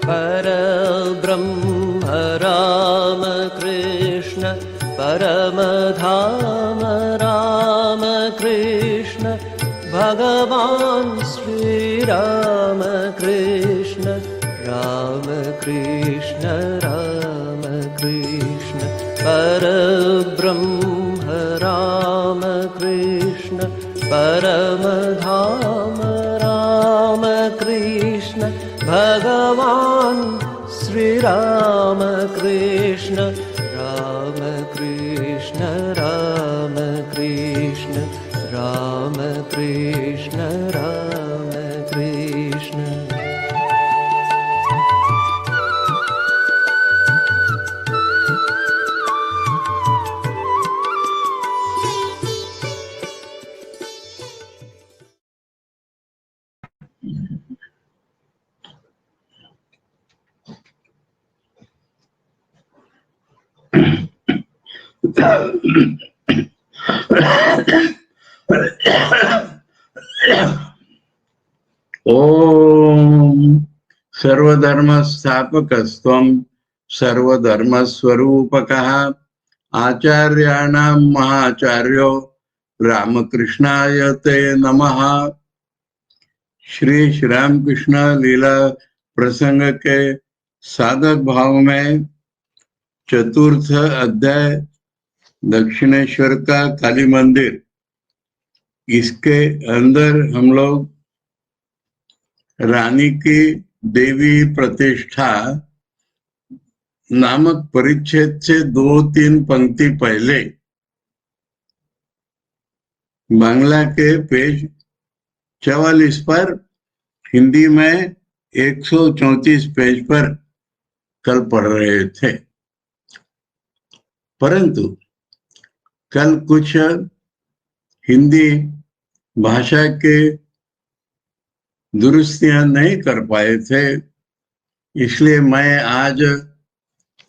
परब्रह्म राम कृष्ण परमधाम राम कृष्ण भगवान श्री राम कृष्ण राम कृष्ण परब्रह्म राम कृष्ण परमधाम राम कृष्ण भगवान श्री राम कृष्ण राम कृष्ण राम कृष्ण राम कृष्ण राम कृष्ण। ओम सर्वधर्म स्थापकस्त्वं सर्वधर्म स्वरूपकः आचार्याणां महाचार्यो रामकृष्णाय ते नमः। श्री रामकृष्ण लीला प्रसंग के साधक भाव में चतुर्थ अध्याय दक्षिणेश्वर का काली मंदिर, इसके अंदर हम लोग रानी की देवी प्रतिष्ठा नामक परिच्छेद से 2-3 पंक्ति पहले बांग्ला के पेज 44 पर, हिंदी में 134 पेज पर कल पढ़ रहे थे। परंतु कल कुछ हिंदी भाषा के दुरुस्तियां नहीं कर पाए थे, इसलिए मैं आज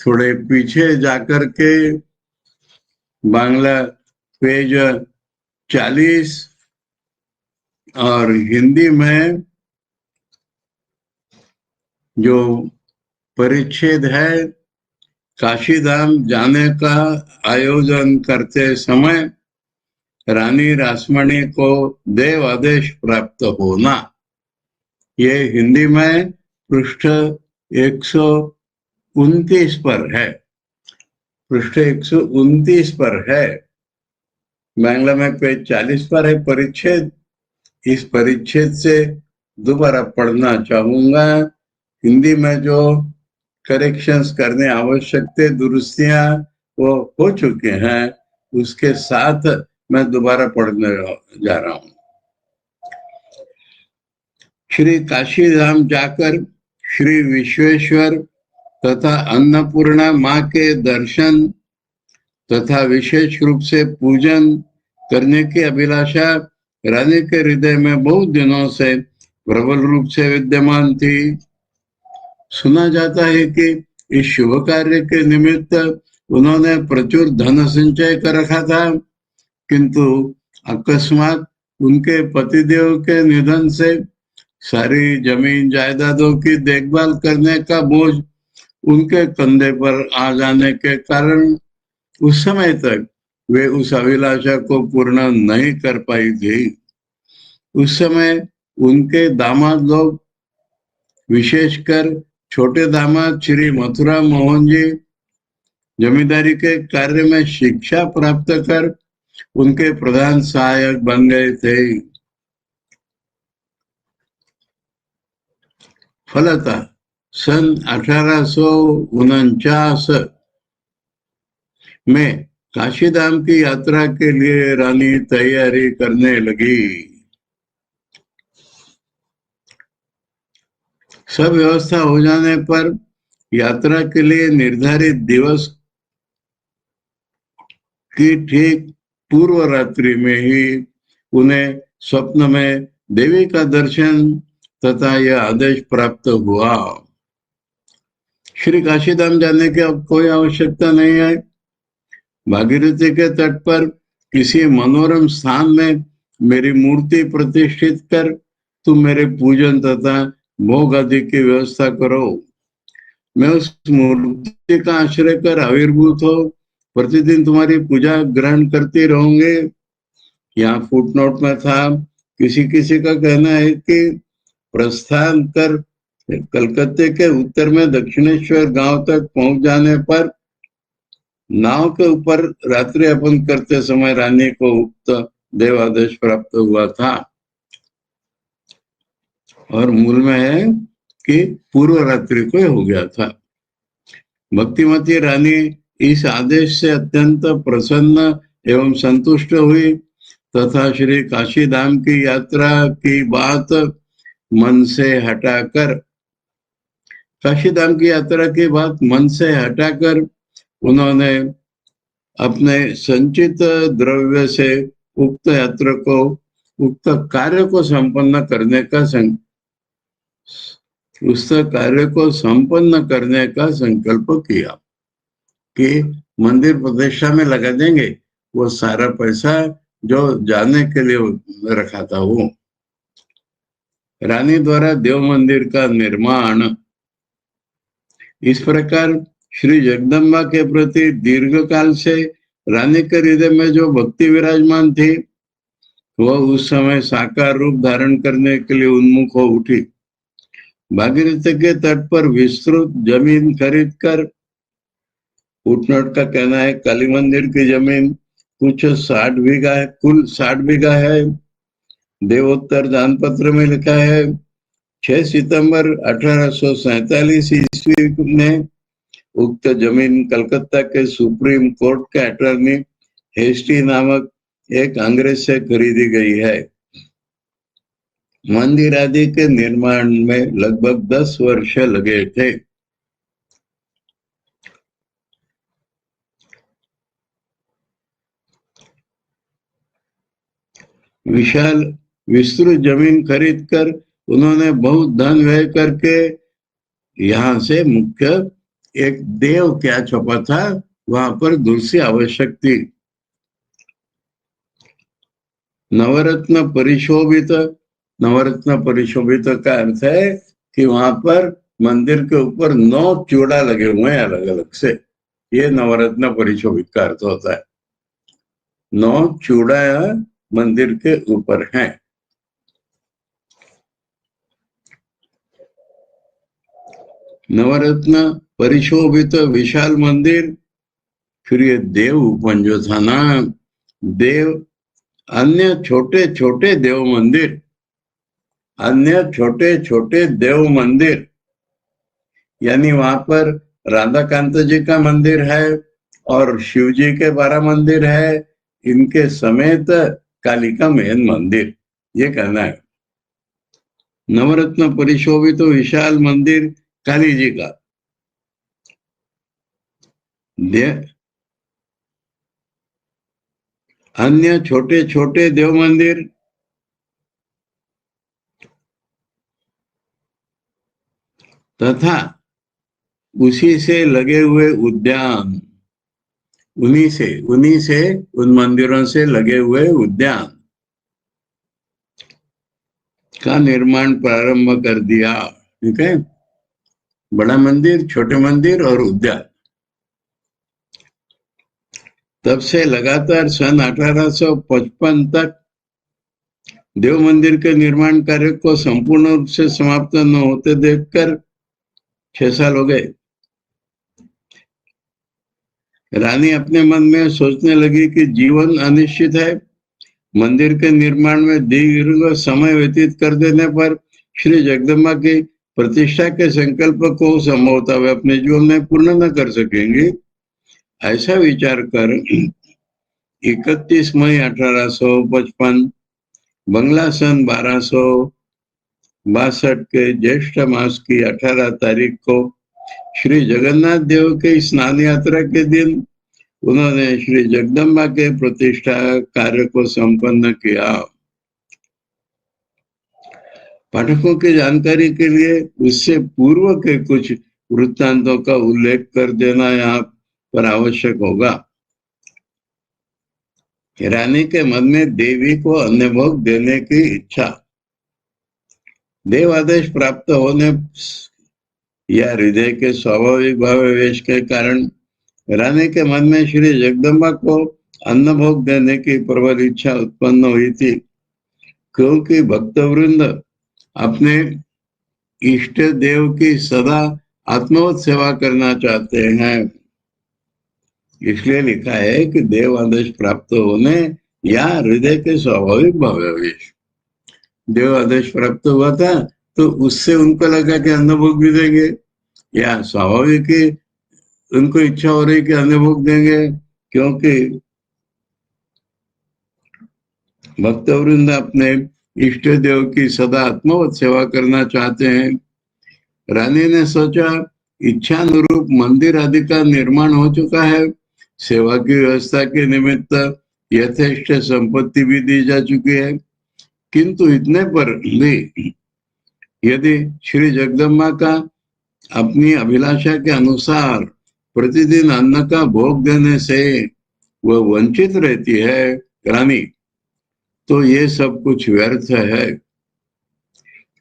थोड़े पीछे जाकर के बांग्ला पेज 40 और हिंदी में जो परिच्छेद है काशीधाम जाने का आयोजन करते समय रानी रासमणी को देव आदेश प्राप्त होना, ये हिंदी में पृष्ठ 129 पर है, पृष्ठ 129 पर है। बांग्ला में पेज 40 पर है परिच्छेद। इस परिच्छेद से दोबारा पढ़ना चाहूंगा। हिंदी में जो करेक्शंस करने आवश्यक थे, दुरुस्तियां वो हो चुके हैं, उसके साथ मैं दोबारा पढ़ने जा रहा हूं। श्री काशीधाम जाकर श्री विश्वेश्वर तथा अन्नपूर्णा माँ के दर्शन तथा विशेष रूप से पूजन करने की अभिलाषा रानी के हृदय में बहुत दिनों से प्रबल रूप से विद्यमान थी। सुना जाता है कि इस शुभ कार्य के निमित्त उन्होंने प्रचुर धन संचय कर रखा था, किंतु अकस्मात उनके पतिदेव के निधन से सारी जमीन जायदादों की देखभाल करने का बोझ उनके कंधे पर आ जाने के कारण उस समय तक वे उस अभिलाषा को पूर्ण नहीं कर पाई थी। उस समय उनके दामाद लोग, विशेषकर छोटे दामाद श्री मथुरा मोहन जी, जमींदारी के कार्य में शिक्षा प्राप्त कर उनके प्रधान सहायक बन गए थे। फलतः सन 1849 में काशीधाम की यात्रा के लिए रानी तैयारी करने लगी। सब व्यवस्था हो जाने पर यात्रा के लिए निर्धारित दिवस की ठीक पूर्व रात्रि में ही उन्हें स्वप्न में देवी का दर्शन तथा यह आदेश प्राप्त हुआ। श्री काशीधाम जाने की अब कोई आवश्यकता नहीं है। भागीरथी के तट पर किसी मनोरम स्थान में मेरी मूर्ति प्रतिष्ठित कर तुम मेरे पूजन तथा भोग आदि की व्यवस्था करो। मैं उस मूर्ति का आश्रय कर आविर्भूत हो प्रतिदिन तुम्हारी पूजा ग्रहण करते रहूंगे। यहाँ फुटनोट में था, किसी किसी का कहना है कि प्रस्थान कर कलकत्ते के उत्तर में दक्षिणेश्वर गांव तक पहुंच जाने पर नाव के ऊपर रात्रि यापन करते समय रानी को उक्त देवादेश प्राप्त हुआ था। और मूल में है कि पूर्व रात्रि को हो गया था। भक्तिमती रानी इस आदेश से अत्यंत प्रसन्न एवं संतुष्ट हुई तथा श्री काशी धाम की यात्रा की बात मन से हटाकर काशी धाम की यात्रा की बात मन से हटाकर उन्होंने अपने संचित द्रव्य से उक्त यात्रा को उक्त कार्य को संपन्न करने का उस कार्य को संपन्न करने का संकल्प किया कि मंदिर प्रतिष्ठा में लगा देंगे वो सारा पैसा जो जाने के लिए रखा था वो। रानी द्वारा देव मंदिर का निर्माण। इस प्रकार श्री जगदम्बा के प्रति दीर्घ काल से रानी के हृदय में जो भक्ति विराजमान थी वह उस समय साकार रूप धारण करने के लिए उन्मुख हो उठी। भागीरथी के तट पर विस्तृत जमीन खरीद कर, फुटनोट का कहना है काली मंदिर की जमीन कुछ 60 बीघा है, कुल 60 बीघा है। देवोत्तर दानपत्र में लिखा है 6 सितंबर 1847 ईस्वी में उक्त जमीन कलकत्ता के सुप्रीम कोर्ट के अटॉर्नी हेस्टी नामक एक अंग्रेज से खरीदी गई है। मंदिर आदि के निर्माण में लगभग 10 वर्ष लगे थे। विशाल विस्तृत जमीन खरीदकर उन्होंने बहुत धन व्यय करके यहाँ से मुख्य एक देव क्या छपा था वहां पर दूसरी आवश्यक थी। नवरत्न परिशोभित, नवरत्न परिशोभित का अर्थ है कि वहां पर मंदिर के ऊपर 9 चूड़ा लगे हुए हैं अलग अलग से, ये नवरत्न परिशोभित का अर्थ होता है। 9 चूड़ा मंदिर के ऊपर हैं। नवरत्न परिशोभित विशाल मंदिर। फिर ये देव उपवन जो था ना, देव अन्य छोटे छोटे देव मंदिर, अन्य छोटे छोटे देव मंदिर, यानी वहां पर राधा कांत जी का मंदिर है और शिव जी के 12 मंदिर है, इनके समेत काली का मेन मंदिर, ये कहना है। नवरत्न परिशोभित तो विशाल मंदिर काली जी का। अन्य छोटे छोटे देव मंदिर तथा उसी से लगे हुए उद्यान, उन्हीं से उन मंदिरों से लगे हुए उद्यान का निर्माण प्रारंभ कर दिया। ठीक है, बड़ा मंदिर, छोटे मंदिर और उद्यान। तब से लगातार सन 1855 तक देव मंदिर के निर्माण कार्य को संपूर्ण रूप से समाप्त न होते देखकर 6 साल हो गए। रानी अपने मन में सोचने लगी कि जीवन अनिश्चित है। मंदिर के निर्माण में दीर्घ समय व्यतीत कर देने पर श्री जगदम्बा की प्रतिष्ठा के संकल्प को संभवतः वे अपने जीवन में पूर्ण न कर सकेंगे। ऐसा विचार कर 31 मई 1855 बंगला सन 1262 के ज्येष्ठ मास की 18 तारीख को श्री जगन्नाथ देव के स्नान यात्रा के दिन उन्होंने श्री जगदम्बा के प्रतिष्ठा कार्य को संपन्न किया। पाठकों की जानकारी के लिए उससे पूर्व के कुछ वृत्तांतों का उल्लेख कर देना यहाँ पर आवश्यक होगा। रानी के मन में देवी को अन्य भोग देने की इच्छा। देव आदेश प्राप्त होने या हृदय के स्वाभाविक भावावेश के कारण रानी के मन में श्री जगदम्बा को अन्न भोग देने की प्रबल इच्छा उत्पन्न हुई थी, क्योंकि भक्तवृंद अपने इष्ट देव की सदा आत्मवत सेवा करना चाहते हैं। इसलिए लिखा है कि देव आदेश प्राप्त होने या हृदय के स्वाभाविक भावावेश। देव आदेश प्राप्त हुआ था तो उससे उनको लगा कि अन्न भोग भी देंगे, या स्वाभाविक ही उनको इच्छा हो रही कि अन्न भोग देंगे, क्योंकि भक्तवृंद अपने इष्ट देव की सदा आत्मवत सेवा करना चाहते हैं। रानी ने सोचा, इच्छा अनुरूप मंदिर आदि का निर्माण हो चुका है, सेवा की व्यवस्था के निमित्त यथेष्ट संपत्ति भी दी जा चुकी है, किंतु इतने पर भी यदि श्री जगदम्बा का अपनी अभिलाषा के अनुसार प्रतिदिन अन्न का भोग देने से वह वंचित रहती है रानी, तो ये सब कुछ व्यर्थ है।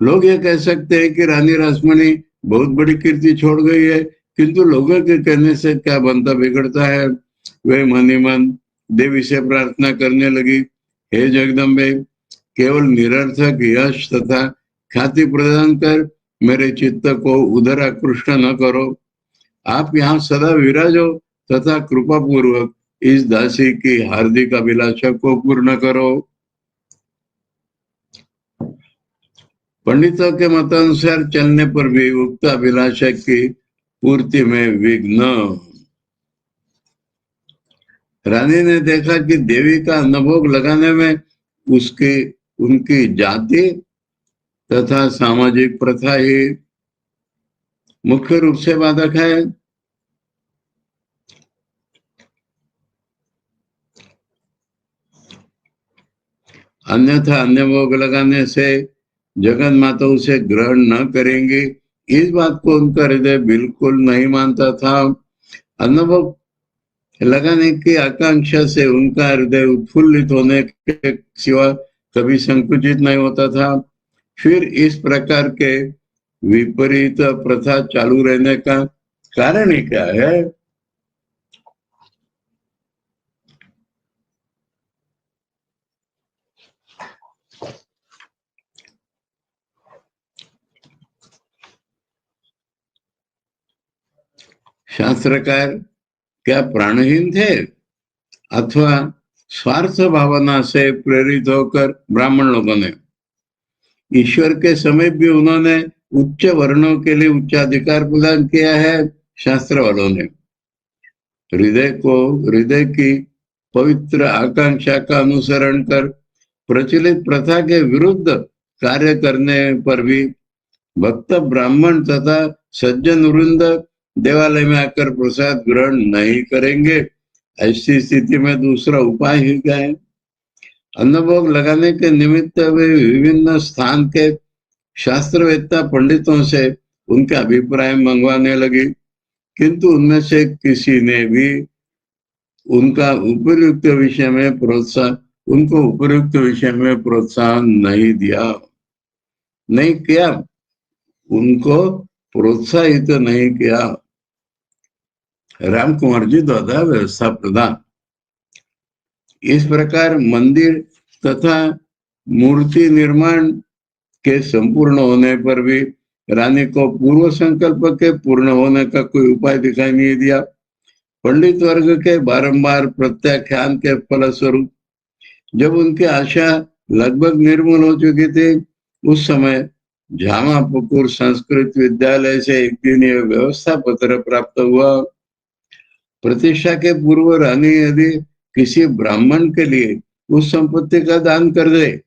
लोग ये कह सकते हैं कि रानी रासमणी बहुत बड़ी कीर्ति छोड़ गई है, किंतु लोगों के कहने से क्या बनता बिगड़ता है। वे मन ही मन देवी से प्रार्थना करने लगी, हे जगदम्बे, केवल निरर्थक यश तथा ख्याति प्रदान कर मेरे चित्त को उधर आकृष्ट न करो। आप यहाँ सदा विराजो तथा कृपा पूर्वक इस दासी की हार्दिक अभिलाषा को पूर्ण करो। पंडितों के मतानुसार चलने पर भी उक्त अभिलाषा की पूर्ति में विघ्न। रानी ने देखा कि देवी का अन्नभोग लगाने में उसकी उनकी जाति तथा सामाजिक प्रथा ही मुख्य रूप से बाधक है। अन्यथा अन्य भोग लगाने से जगन माता उसे ग्रहण न करेंगे, इस बात को उनका हृदय बिल्कुल नहीं मानता था। अन्न भोग लगाने की आकांक्षा से उनका हृदय उत्फुल्लित होने के सिवा कभी संकुचित नहीं होता था। फिर इस प्रकार के विपरीत प्रथा चालू रहने का कारण ही क्या है? शास्त्रकार क्या प्राणहीन थे अथवा स्वार्थ भावना से प्रेरित होकर ब्राह्मण लोगों ने? ईश्वर के समय भी उन्होंने उच्च वर्णों के लिए उच्चाधिकार प्रदान किया है। शास्त्र वालों ने हृदय की पवित्र आकांक्षा का अनुसरण कर प्रचलित प्रथा के विरुद्ध कार्य करने पर भी भक्त ब्राह्मण तथा सज्जन वृंद देवालय में आकर प्रसाद ग्रहण नहीं करेंगे। ऐसी स्थिति में दूसरा उपाय ही क्या है? अन्नभोग लगाने के निमित्त वे विभिन्न स्थान के शास्त्रवेत्ता पंडितों से उनके अभिप्राय मंगवाने लगी, किंतु उनमें से किसी ने भी उनको उपयुक्त विषय में प्रोत्साहन नहीं किया, उनको प्रोत्साहित नहीं किया। राम कुमार जी द्वारा व्यवस्था प्रदान। इस प्रकार मंदिर तथा मूर्ति निर्माण के संपूर्ण होने पर भी रानी को पूर्व संकल्प के पूर्ण होने का कोई उपाय दिखाई नहीं दिया। पंडित वर्ग के बारंबार प्रत्याख्यान के फलस्वरूप जब उनकी आशा लगभग निर्मूल हो चुकी थी, उस समय झामापुकुर संस्कृत विद्यालय से एक दिन यह व्यवस्था पत्र प्राप्त हुआ। प्रतिष्ठा के पूर्व रानी यदि किसी ब्राह्मण के लिए उस संपत्ति का दान कर दे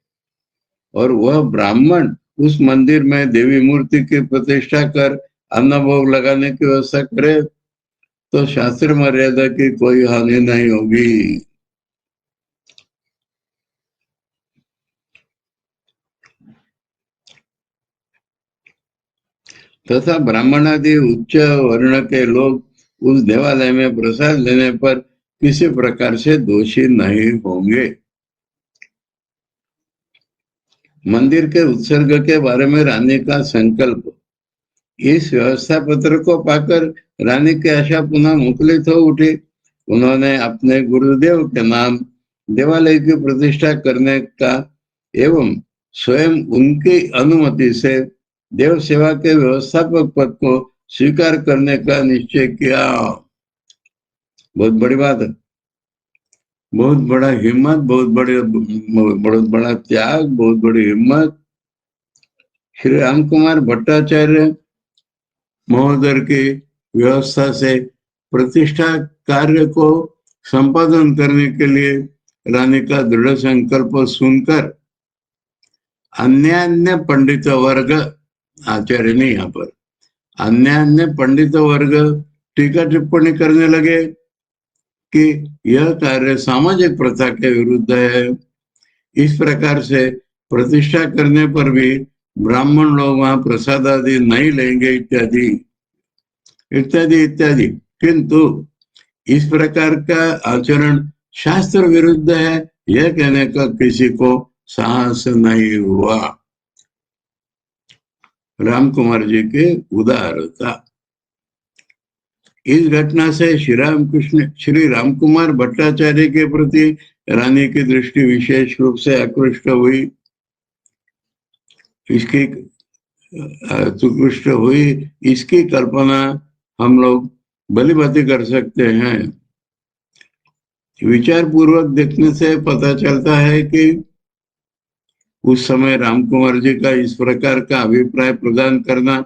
और वह ब्राह्मण उस मंदिर में देवी मूर्ति की प्रतिष्ठा कर अन्न भोग लगाने की व्यवस्था करे, तो शास्त्र मर्यादा की कोई हानि नहीं होगी। तथा ब्राह्मण आदि उच्च वर्ण के लोग उस देवालय में प्रसाद लेने पर किसी प्रकार से दोषी नहीं होंगे। मंदिर के उत्सर्ग के बारे में रानी का संकल्प इस व्यवस्था पत्र को पाकर रानी की आशा पुनः मुखलित हो उठी। उन्होंने अपने गुरुदेव के नाम देवालय की प्रतिष्ठा करने का एवं स्वयं उनकी अनुमति से देव सेवा के व्यवस्थापक पद को स्वीकार करने का निश्चय किया। बहुत बड़ी बात है, बहुत बड़ा हिम्मत, बहुत बड़ा त्याग, बहुत बड़ी हिम्मत। श्री राम कुमार भट्टाचार्य महोदय की व्यवस्था से प्रतिष्ठा कार्य को संपादन करने के लिए रानी का दृढ़ संकल्प सुनकर अन्य अन्य पंडित वर्ग, आचार्य नहीं, यहाँ पर अन्य अन्य पंडित वर्ग टीका टिप्पणी करने लगे कि यह कार्य सामाजिक प्रथा के विरुद्ध है। इस प्रकार से प्रतिष्ठा करने पर भी ब्राह्मण लोग वहां प्रसाद आदि नहीं लेंगे, इत्यादि इत्यादि इत्यादि। किंतु इस प्रकार का आचरण शास्त्र विरुद्ध है, यह कहने का किसी को साहस नहीं हुआ। राम कुमार जी की उदारता। इस घटना से श्री राम कुमार भट्टाचार्य के प्रति रानी की दृष्टि विशेष रूप से आकृष्ट हुई। इसकी इसकी कल्पना हम लोग भली भांति कर सकते हैं। विचार पूर्वक देखने से पता चलता है कि उस समय राम कुमार जी का इस प्रकार का अभिप्राय प्रदान करना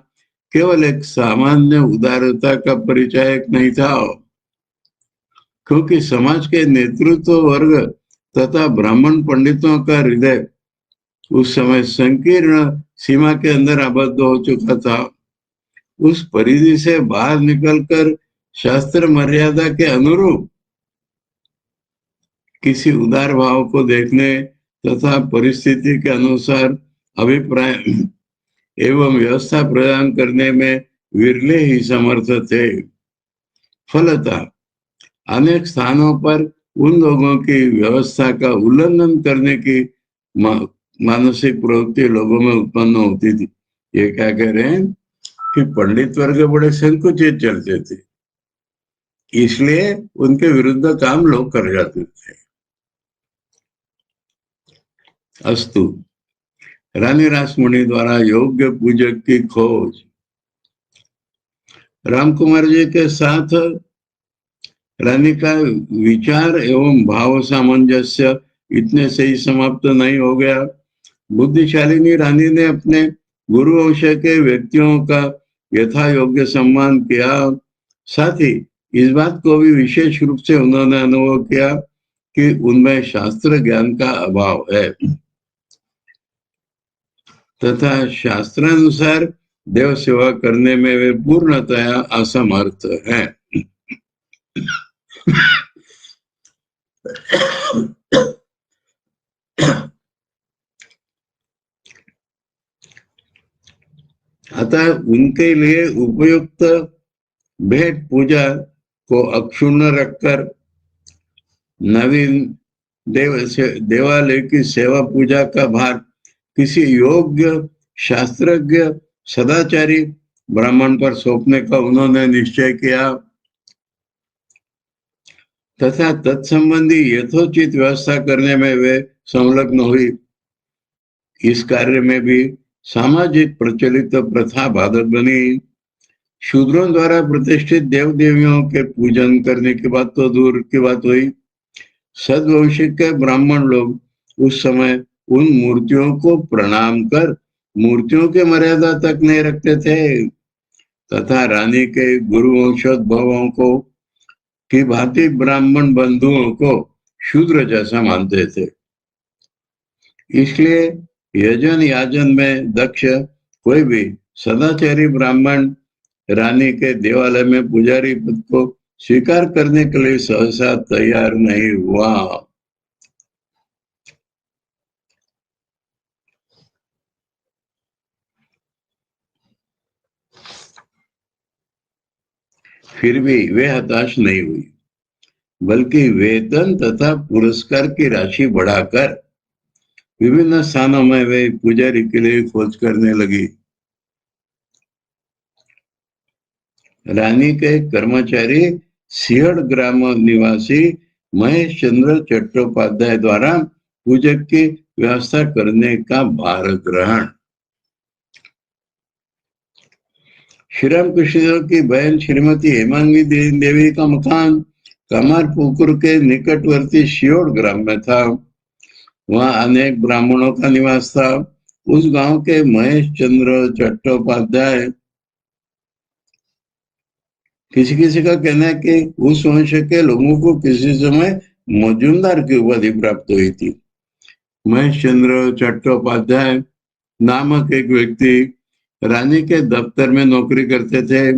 केवल एक सामान्य उदारता का परिचायक नहीं था, क्योंकि समाज के नेतृत्व वर्ग तथा ब्राह्मण पंडितों का हृदय उस समय संकीर्ण सीमा के अंदर आबद्ध हो चुका था। उस परिधि से बाहर निकलकर शास्त्र मर्यादा के अनुरूप किसी उदार भाव को देखने तथा परिस्थिति के अनुसार अभिप्राय एवं व्यवस्था प्रदान करने में विरले ही समर्थ थे। फलतः अनेक स्थानों पर उन लोगों की व्यवस्था का उल्लंघन करने की मानसिक प्रवृत्ति लोगों में उत्पन्न होती थी। ये क्या कह रहे हैं कि पंडित वर्ग बड़े संकुचित चलते थे, इसलिए उनके विरुद्ध काम लोग कर जाते थे। अस्तु। रानी रासमणि द्वारा योग्य पूजक की खोज। राम कुमार जी के साथ रानी का विचार एवं भाव सामंजस्य इतने से ही समाप्त नहीं हो गया। बुद्धिशालिनी रानी ने अपने गुरु वंश के व्यक्तियों का यथा योग्य सम्मान किया। साथ ही इस बात को भी विशेष रूप से उन्होंने अनुभव किया कि उनमें शास्त्र ज्ञान का अभाव है तथा शास्त्रानुसार देव सेवा करने में वे पूर्णतया असमर्थ हैं। अतः उनके लिए उपयुक्त भेंट पूजा को अक्षुण्ण रखकर नवीन देवालय की सेवा पूजा का भार किसी योग्य शास्त्रज्ञ सदाचारी ब्राह्मण पर सौंपने का उन्होंने निश्चय किया तथा तत्संबंधी यथोचित व्यवस्था करने में वे संलग्न हुई। इस कार्य में भी सामाजिक प्रचलित प्रथा बाधक बनी। शूद्रों द्वारा प्रतिष्ठित देव देवियों के पूजन करने की बात तो दूर की बात हुई, सद्वंशिक के ब्राह्मण लोग उस समय उन मूर्तियों को प्रणाम कर मूर्तियों की मर्यादा तक नहीं रखते थे तथा रानी के गुरुवंशोद्भवों को की भांति ब्राह्मण बंधुओं को शूद्र जैसा मानते थे। इसलिए यजन याजन में दक्ष कोई भी सदाचारी ब्राह्मण रानी के देवालय में पुजारी पद को स्वीकार करने के लिए सहसा तैयार नहीं हुआ। फिर भी वे हताश नहीं हुई, बल्कि वेतन तथा पुरस्कार की राशि बढ़ाकर विभिन्न स्थानों में वे पुजारी के लिए खोज करने लगी। रानी के कर्मचारी सिहड़ ग्राम निवासी महेश चंद्र चट्टोपाध्याय द्वारा पूजक की व्यवस्था करने का भार ग्रहण। श्री राम कृष्ण की बहन श्रीमती हेमांगी देवी का मकान कमारपुकुर के निकटवर्ती शियोड़ ग्राम में था। वहां अनेक ब्राह्मणों का निवास था। उस गांव के महेश चंद्र चट्टोपाध्याय, किसी किसी का कहना है कि उस वंश के लोगों को किसी समय मजूमदार की उपाधि प्राप्त हुई थी। महेश चंद्र चट्टोपाध्याय नामक एक व्यक्ति रानी के दफ्तर में नौकरी करते थे।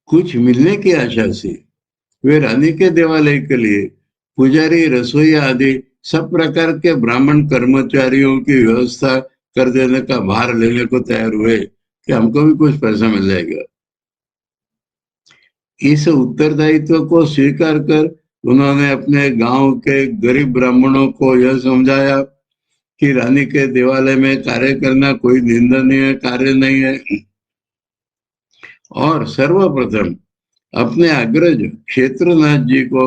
कुछ मिलने की आशा से वे रानी के देवालय के लिए पुजारी, रसोईया आदि सब प्रकार के ब्राह्मण कर्मचारियों की व्यवस्था कर देने का भार लेने को तैयार हुए कि हमको भी कुछ पैसा मिल जाएगा। इस उत्तरदायित्व को स्वीकार कर उन्होंने अपने गांव के गरीब ब्राह्मणों को यह समझाया कि रानी के देवालय में कार्य करना कोई निंदनीय कार्य नहीं है और सर्वप्रथम अपने अग्रज क्षेत्रनाथ जी को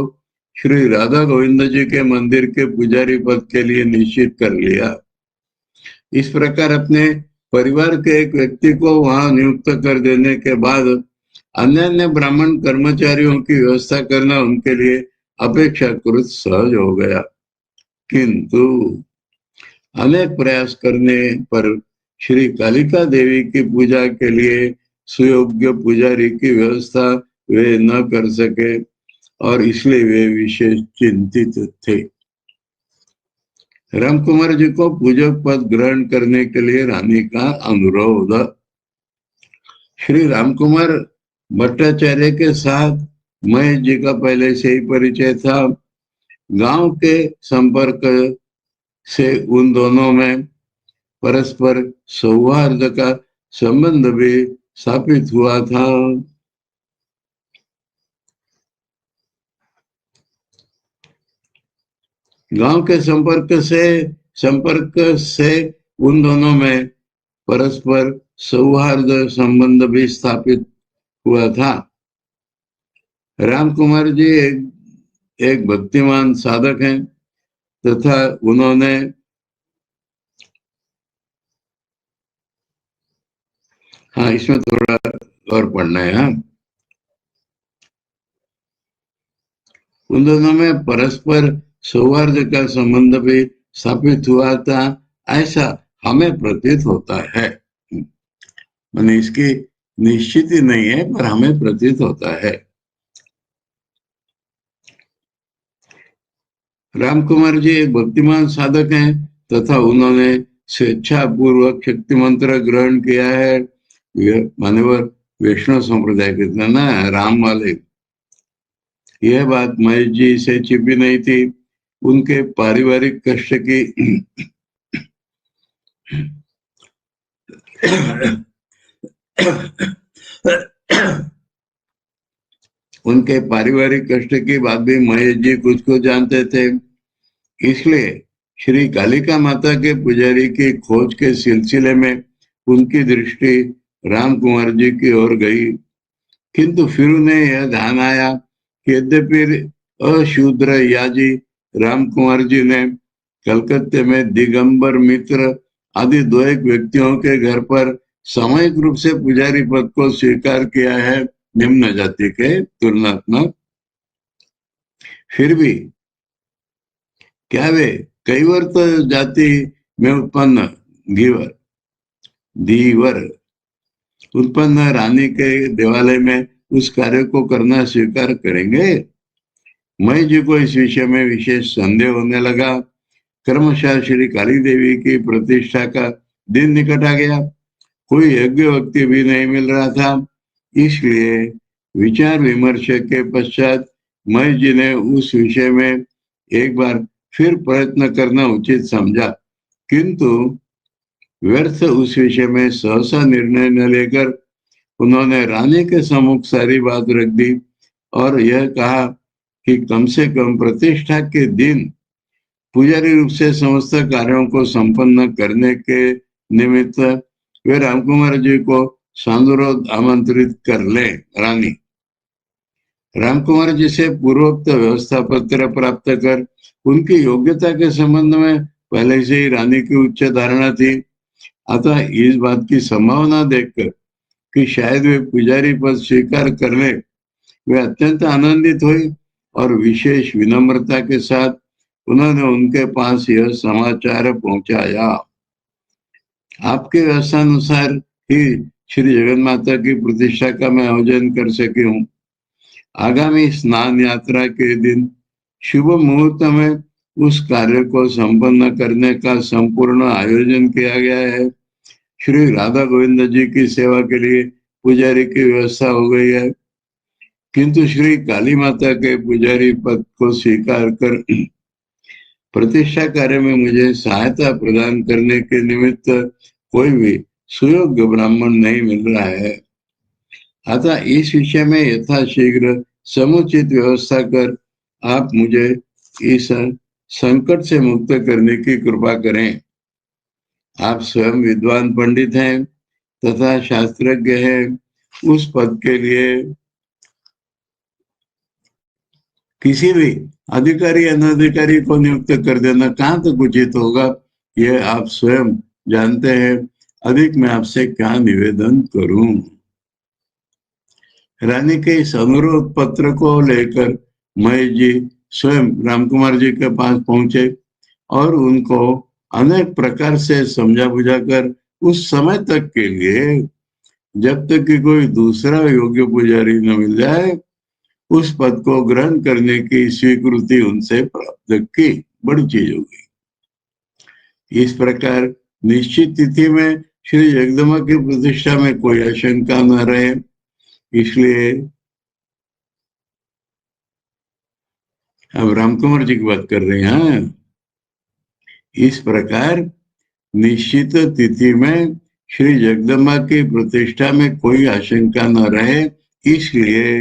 श्री राधा गोविंद जी के मंदिर के पुजारी पद के लिए निश्चित कर लिया। इस प्रकार अपने परिवार के एक व्यक्ति को वहां नियुक्त कर देने के बाद अन्य अन्य ब्राह्मण कर्मचारियों की व्यवस्था करना उनके लिए अपेक्षाकृत सहज हो गया। किंतु अनेक प्रयास करने पर श्री कालिका देवी की पूजा के लिए सुयोग्य पुजारी की व्यवस्था वे न कर सके और इसलिए वे विशेष चिंतित थे। रामकुमार जी को पूजक पद ग्रहण करने के लिए रानी का अनुरोध। श्री रामकुमार भट्टाचार्य के साथ महेश जी का पहले से ही परिचय था। गांव के संपर्क से उन दोनों में परस्पर सौहार्द का संबंध भी स्थापित हुआ था। गांव के संपर्क से उन दोनों में परस्पर सौहार्द संबंध भी स्थापित हुआ था। रामकुमार जी एक भक्तिमान साधक हैं तथा उन्होंने हाँ, इसमें थोड़ा और पढ़ना है। हाँ, उन दोनों में परस्पर सौहार्द का संबंध भी स्थापित हुआ था, ऐसा हमें प्रतीत होता है। मैंने इसकी निश्चित नहीं है पर हमें प्रतीत होता है। रामकुमार जी एक भक्तिमान साधक हैं तथा उन्होंने स्वेच्छा पूर्वक शक्ति मंत्र ग्रहण किया है। मान्यवर वैष्णव संप्रदाय के ना राम वाले, यह बात महेश जी से छिपी नहीं थी। उनके पारिवारिक कष्ट की उनके पारिवारिक कष्ट की बात भी महेश जी कुछ को जानते थे। इसलिए श्री कालिका माता के पुजारी की खोज के सिलसिले में उनकी दृष्टि राम कुमार जी की ओर गई। किंतु फिर उन्हें यह ध्यान आया कि यद्यपि अशूद्र याजी राम कुमार जी ने कलकत्ते में दिगंबर मित्र आदि दो एक व्यक्तियों के घर पर सामूहिक रूप से पुजारी पद को स्वीकार किया है निम्न जाति के तुलनात्मक, फिर भी क्या वे कैवर्त जाति में उत्पन्न धीवर उत्पन्न रानी के देवालय में उस कार्य को करना स्वीकार करेंगे? महेश जी को इस विषय में विशेष संदेह होने लगा। क्रमशः श्री काली देवी की प्रतिष्ठा का दिन निकट आ गया। कोई योग्य व्यक्ति भी नहीं मिल रहा था। इसलिए विचार विमर्श के पश्चात महेश जी ने उस विषय में एक बार फिर प्रयत्न करना उचित समझा, किंतु व्यर्थ उस विषय में सहसा निर्णय न लेकर उन्होंने रानी के सम्मुख सारी बात रख दी और यह कहा कि कम से कम प्रतिष्ठा के दिन पुजारी रूप से समस्त कार्यों को संपन्न करने के निमित्त वे रामकुमार जी को सानुरोध आमंत्रित कर ले। रानी रामकुमार जी से पूर्वोक्त व्यवस्था पत्र प्राप्त कर उनकी योग्यता के संबंध में पहले से ही रानी की उच्च धारणा थी। अतः इस बात की संभावना देखकर कि शायद वे पुजारी पद स्वीकार कर ले, वे अत्यंत आनंदित हुई और विशेष विनम्रता के साथ उन्होंने उनके पास यह समाचार पहुंचाया। आपके व्यवस्थानुसार ही श्री जगन्माता की प्रतिष्ठा का मैं आयोजन कर सकी हूँ। आगामी स्नान यात्रा के दिन शुभ मुहूर्त में उस कार्य को संपन्न करने का संपूर्ण आयोजन किया गया है। श्री राधा गोविंद जी की सेवा के लिए पुजारी की व्यवस्था हो गई है, किंतु श्री काली माता के पुजारी पद को स्वीकार कर प्रतिष्ठा कार्य में मुझे सहायता प्रदान करने के निमित्त कोई भी सुयोग्य ब्राह्मण नहीं मिल रहा है। अतः इस विषय में यथाशीघ्र समुचित व्यवस्था कर आप मुझे इस संकट से मुक्त करने की कृपा करें। आप स्वयं विद्वान पंडित हैं तथा शास्त्रज्ञ हैं। उस पद के लिए किसी भी अधिकारी अनधिकारी को नियुक्त कर देना कहाँ तक उचित होगा, यह आप स्वयं जानते हैं। अधिक मैं आपसे क्या निवेदन करूं। रानी के इस अनुरोध पत्र को लेकर महेश जी स्वयं रामकुमार जी के पास पहुंचे और उनको अनेक प्रकार से समझा बुझाकर उस समय तक के लिए, जब तक कि कोई दूसरा योग्य पुजारी न मिल जाए, उस पद को ग्रहण करने की स्वीकृति उनसे प्राप्त की। बड़ी चीज होगी। इस प्रकार निश्चित तिथि में श्री जगदम्बा की प्रतिष्ठा में कोई आशंका न रहे, इसलिए अब रामकुमार जी की बात कर रहे हैं। इस प्रकार निश्चित तिथि में श्री जगदम्बा की प्रतिष्ठा में कोई आशंका न रहे, इसलिए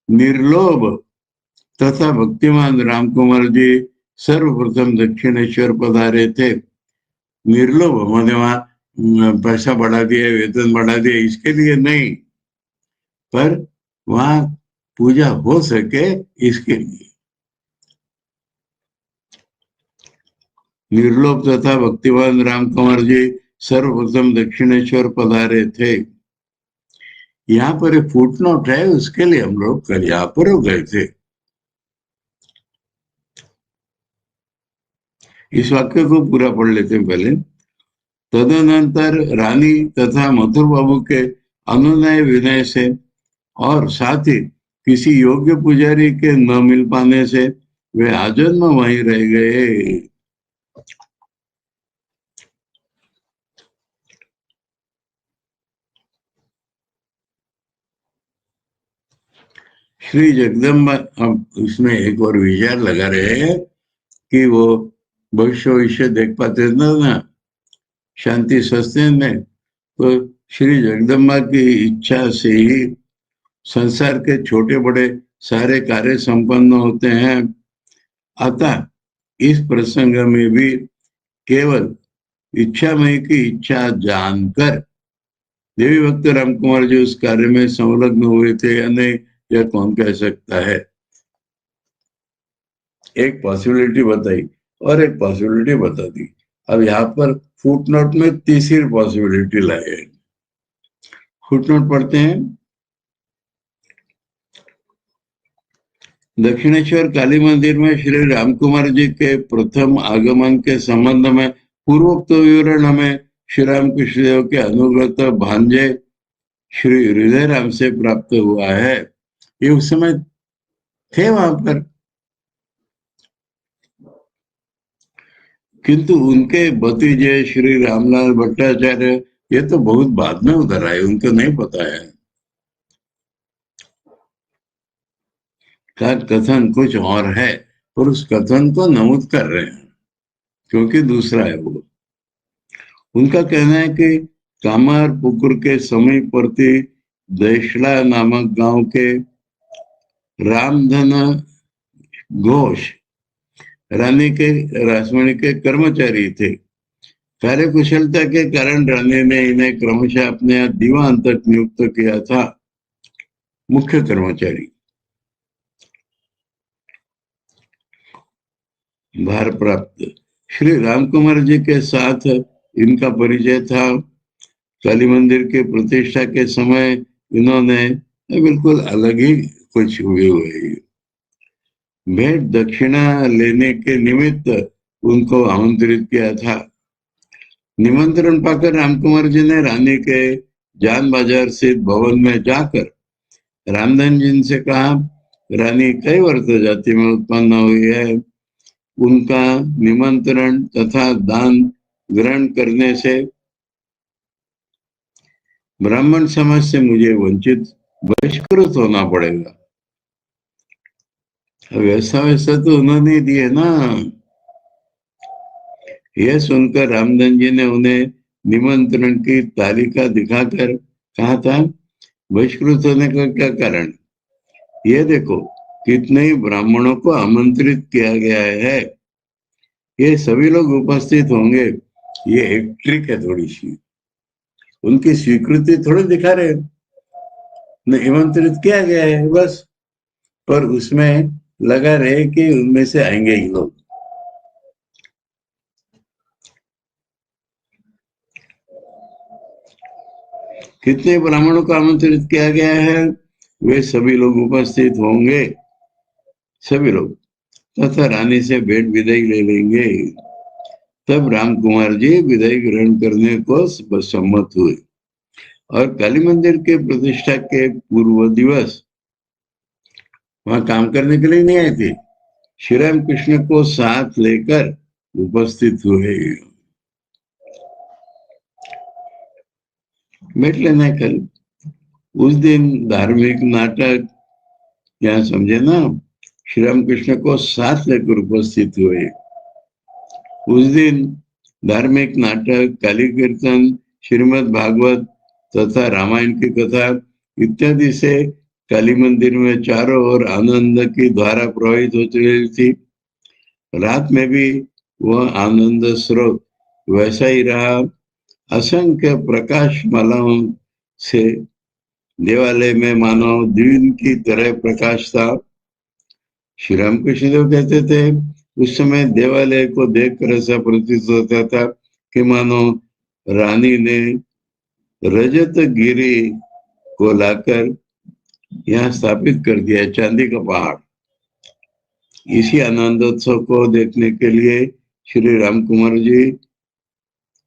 निर्लोभ तथा भक्तिमान रामकुमार जी सर्वप्रथम दक्षिणेश्वर पधारे थे। निर्लोभ होने वहां पैसा बढ़ा दिया, वेतन बढ़ा दिया, इसके लिए नहीं, पर वहां पूजा हो सके इसके लिए। निर्लोभ तथा भक्तिवान रामकुमार जी सर्वप्रथम दक्षिणेश्वर पधारे थे। यहाँ पर एक फुटनोट है, उसके लिए हम लोग कल यहाँ पर हो गए थे। इस वाक्य को पूरा पढ़ लेते हैं पहले। तदनंतर रानी तथा मथुर बाबू के अनुनय विनय से और साथ ही किसी योग्य पुजारी के न मिल पाने से वे आजन्म वहीं रह गए। श्री जगदम्बा अब इसमें एक और विचार लगा रहे हैं कि वो भविष्य देख पाते ना शांति सस्तेन में, तो श्री जगदम्बा की इच्छा से ही संसार के छोटे बड़े सारे कार्य संपन्न होते हैं। अतः इस प्रसंग में भी केवल इच्छामय की इच्छा जानकर देवी भक्त रामकुमार जी उस कार्य में संलग्न हुए थे या नहीं, यह कौन कह सकता है। एक पॉसिबिलिटी बताई और एक पॉसिबिलिटी बता दी। अब यहाँ पर फुटनोट में तीसरी पॉसिबिलिटी लाए। फुटनोट पढ़ते हैं। दक्षिणेश्वर काली मंदिर में श्री रामकुमार जी के प्रथम आगमन के संबंध में पूर्वोक्त विवरण हमें श्री रामकृष्ण देव के अनुगत भांजे श्री हृदय राम से प्राप्त हुआ है। ये उस समय थे वहां पर, किंतु उनके भतीजे श्री रामलाल भट्टाचार्य ये तो बहुत बाद में उधर आए, उनको नहीं पता है। का कथन कुछ और है, पर उस कथन को नमूद कर रहे हैं क्योंकि दूसरा है वो। उनका कहना है कि कामार पुकुर के समीपवर्ती देशला नामक गांव के रामधन घोष रानी के रासमणी के कर्मचारी थे। कार्य कुशलता के कारण रानी ने इन्हें क्रमशः अपने यहाँ दीवान तक नियुक्त किया था, मुख्य कर्मचारी। भार प्राप्त श्री राम कुमार जी के साथ इनका परिचय था। काली मंदिर के प्रतिष्ठा के समय इन्होंने बिल्कुल अलग ही कुछ हुए हुए भेंट दक्षिणा लेने के निमित्त उनको आमंत्रित किया था। निमंत्रण पाकर रामकुमार जी ने रानी के जान बाजार स्थित भवन में जाकर रामधन जी से कहा, रानी कई वर्ष जाति में उत्पन्न हुई है, उनका निमंत्रण तथा दान ग्रहण करने से ब्राह्मण समाज से मुझे वंचित बहिष्कृत होना पड़ेगा। वैसा वैसा तो उन्होंने दिए ना। यह सुनकर रामधन जी ने उन्हें निमंत्रण की तालिका दिखाकर कहा था, बहिष्कृत होने का क्या कारण? ये देखो कितने ही ब्राह्मणों को आमंत्रित किया गया है, ये सभी लोग उपस्थित होंगे। ये एक ट्रिक है थोड़ी सी, उनकी स्वीकृति थोड़ी दिखा रहे, निमंत्रित किया गया है बस, पर उसमें लगा रहे कि उनमें से आएंगे ही लोग। कितने ब्राह्मणों को आमंत्रित किया गया है, वे सभी लोग उपस्थित होंगे, सभी लोग, तथा रानी से भेंट विदाई ले लेंगे। तब राम कुमार जी विदाई ग्रहण करने को सम्मत हुए और काली मंदिर के प्रतिष्ठा के पूर्व दिवस वहां काम करने के लिए नहीं आए थे, श्री राम कृष्ण को साथ लेकर उपस्थित हुए। बैठ लेना कल। उस दिन धार्मिक नाटक, यहाँ समझे ना, श्री राम कृष्ण को साथ लेकर उपस्थित हुए। उस दिन धार्मिक नाटक, काली कीर्तन, श्रीमद् भागवत तथा रामायण की कथा इत्यादि से काली मंदिर में चारों ओर आनंद की धारा प्रवाहित होती रही थी। रात में भी वह आनंद स्रोत वैसा ही रहा। असंख्य प्रकाश मालाओं से देवालय में मानो दिन की तरह प्रकाश था। श्री रामकृष्ण देव कहते थे, उस समय देवालय को देखकर ऐसा प्रतीत होता था कि मानो रानी ने रजत गिरी को लाकर यहाँ स्थापित कर दिया, चांदी का पहाड़। इसी आनंदोत्सव को देखने के लिए श्री राम कुमार जी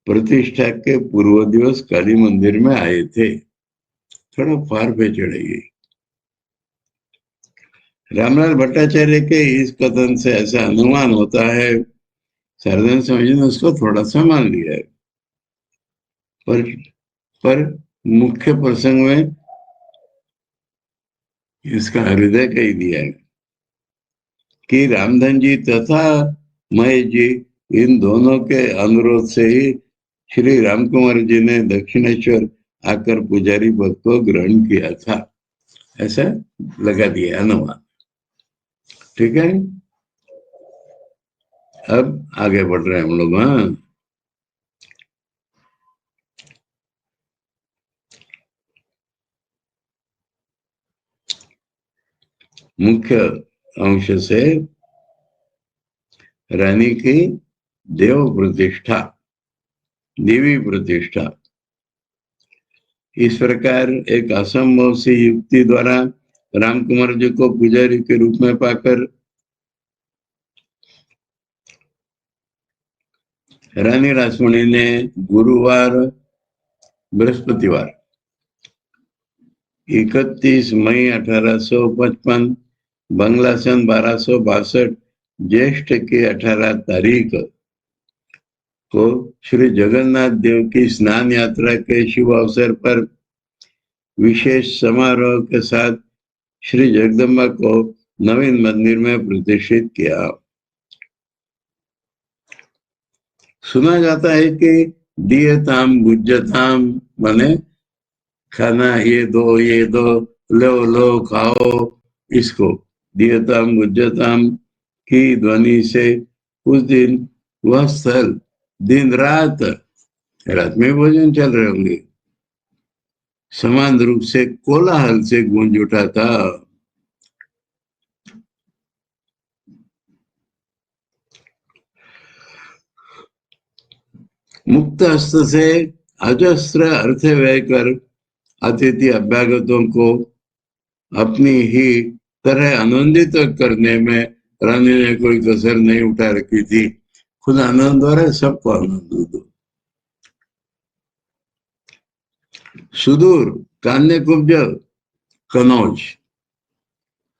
प्रतिष्ठा के पूर्व दिवस काली मंदिर में आए थे। थोड़ा पार पे चढ़ेगी। रामलाल भट्टाचार्य के इस कथन से ऐसा अनुमान होता है, शारदन समझी ने उसको थोड़ा सा मान लिया है, पर मुख्य प्रसंग में इसका हृदय कही दिया है कि रामधन जी तथा महेश जी, इन दोनों के अनुरोध से ही श्री राम कुमार जी ने दक्षिणेश्वर आकर पुजारी पद को ग्रहण किया था। ऐसा लगा दिया अनुमान। ठीक है, अब आगे बढ़ रहे हैं हम लोग। हाँ, मुख्य अंश से रानी की देव प्रतिष्ठा, देवी प्रतिष्ठा। इस प्रकार एक असंभव सी युक्ति द्वारा रामकुमार जी को पुजारी के रूप में पाकर रानी रासमणी ने गुरुवार बृहस्पतिवार 31 मई 1855 बंगला सन 1262 ज्येष्ठ की 18 तारीख को श्री जगन्नाथ देव की स्नान यात्रा के शुभ अवसर पर विशेष समारोह के साथ श्री जगदम्बा को नवीन मंदिर में प्रतिष्ठित किया। सुना जाता है कि दियताम बुज्जताम माने खाना, ये दो, लो लो खाओ, इसको दियताम बुज्जताम की ध्वनि से उस दिन वह स्थल दिन रात में भोजन चल रहे होंगे, समान रूप से कोलाहल से गूंज उठा था। मुक्त हस्त से अजस्र अर्थ व्यय कर अतिथि अभ्यागतों को अपनी ही तरह आनंदित करने में रानी ने कोई कसर नहीं उठा रखी थी। खुद आनंद हो रहा है, सबको आनंद दो। सुदूर कान्य कुब्ज कनौज,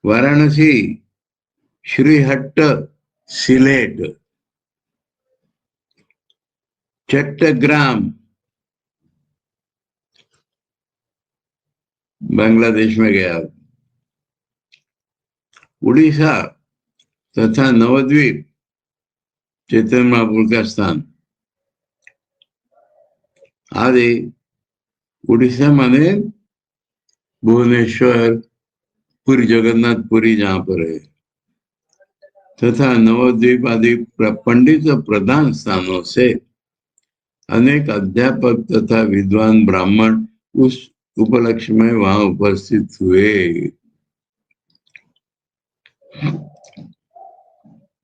वाराणसी, श्रीहट्ट सिलेट, चट्टग्राम बांग्लादेश में गया, उड़ीसा तथा नवद्वीप चैतन्य महाप्रभु का स्थान आदि। उड़ीसा माने भुवनेश्वर, पुरी, जगन्नाथपुरी जहां पर है, तथा नवद्वीप आदि पंडित प्रधान स्थानों से अनेक अध्यापक तथा विद्वान ब्राह्मण उस उपलक्ष्य में वहां उपस्थित हुए।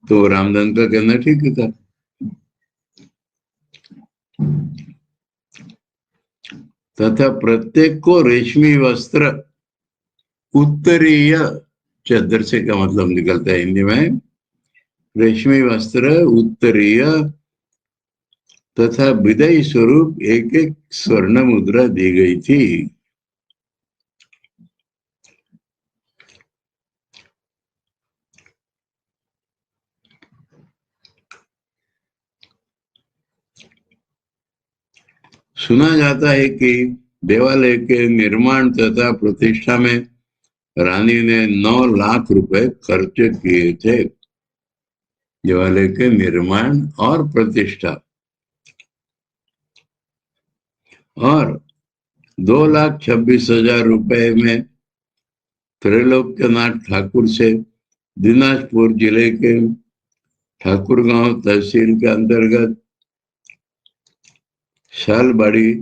तो रामधन का कहना ठीक था। तथा प्रत्येक को रेशमी वस्त्र उत्तरीय, चादर से का मतलब निकलता है हिंदी में, रेशमी वस्त्र उत्तरीय तथा विदाई स्वरूप एक एक स्वर्ण मुद्रा दी गई थी। सुना जाता है कि देवालय के निर्माण तथा प्रतिष्ठा में रानी ने 9 लाख रुपए खर्च किए थे। देवालय के निर्माण और प्रतिष्ठा, और 2,26,000 रुपए में त्रैलोक्यनाथ ठाकुर से दिनाजपुर जिले के ठाकुरगांव तहसील के अंतर्गत शालबाड़ी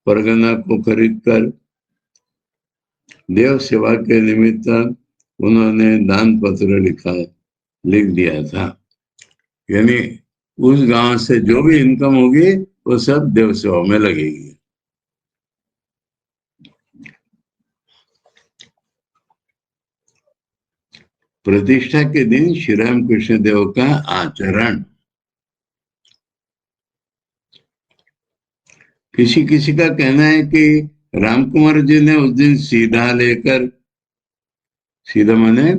परगना को खरीदकर देव सेवा के निमित्त उन्होंने दान पत्र लिख दिया था। यानी उस गांव से जो भी इनकम होगी वो सब देव सेवा में लगेगी। प्रतिष्ठा के दिन श्री राम कृष्ण देव का आचरण। किसी किसी का कहना है कि रामकुमार जी ने उस दिन सीधा लेकर, सीधा माने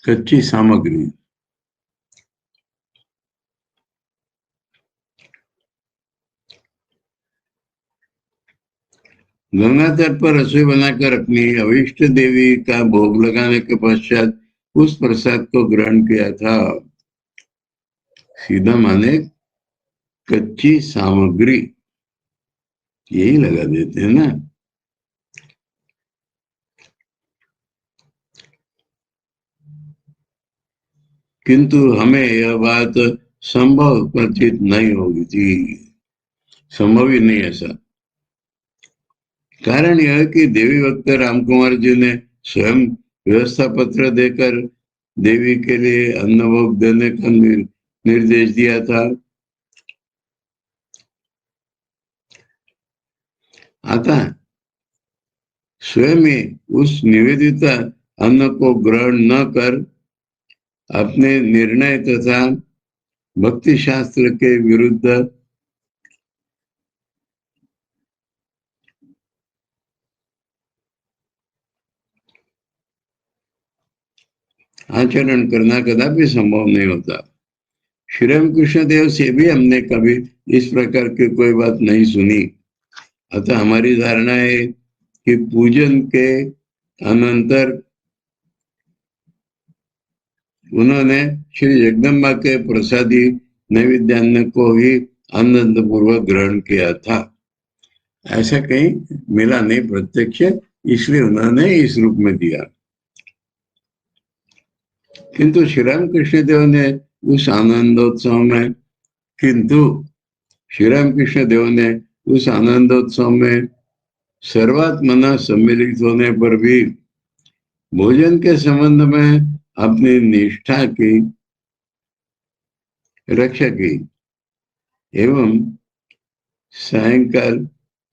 कच्ची सामग्री, गंगा तट पर रसोई बनाकर अपनी अविष्ट देवी का भोग लगाने के पश्चात उस प्रसाद को ग्रहण किया था। सीधा माने कच्ची सामग्री, यही लगा देते हैं ना। किंतु हमें यह बात संभव प्रतीत नहीं होगी थी, संभव ही नहीं ऐसा। कारण यह कि देवी भक्त रामकुमार जी ने स्वयं व्यवस्था पत्र देकर देवी के लिए अन्न भोग देने का निर्देश दिया था। आता स्वयं ही उस निवेदित अन्न को ग्रहण न कर अपने निर्णय तथा भक्ति शास्त्र के विरुद्ध आचरण करना कदापि संभव नहीं होता। श्री रामकृष्ण देव से भी हमने कभी इस प्रकार की कोई बात नहीं सुनी। अतः हमारी धारणा है कि पूजन के अनंतर उन्होंने श्री जगदम्बा के प्रसादी नैवेद्यान्न को ही आनंद पूर्वक ग्रहण किया था। ऐसा कहीं मिला नहीं प्रत्यक्ष, इसलिए उन्होंने इस रूप में दिया। किंतु श्री राम कृष्ण देव ने उस आनंदोत्सव में किंतु श्री रामकृष्ण देव ने उस आनंदोत्सव में सर्वात्मना सम्मिलित होने पर भी भोजन के संबंध में अपनी निष्ठा की रक्षा की एवं सायंकाल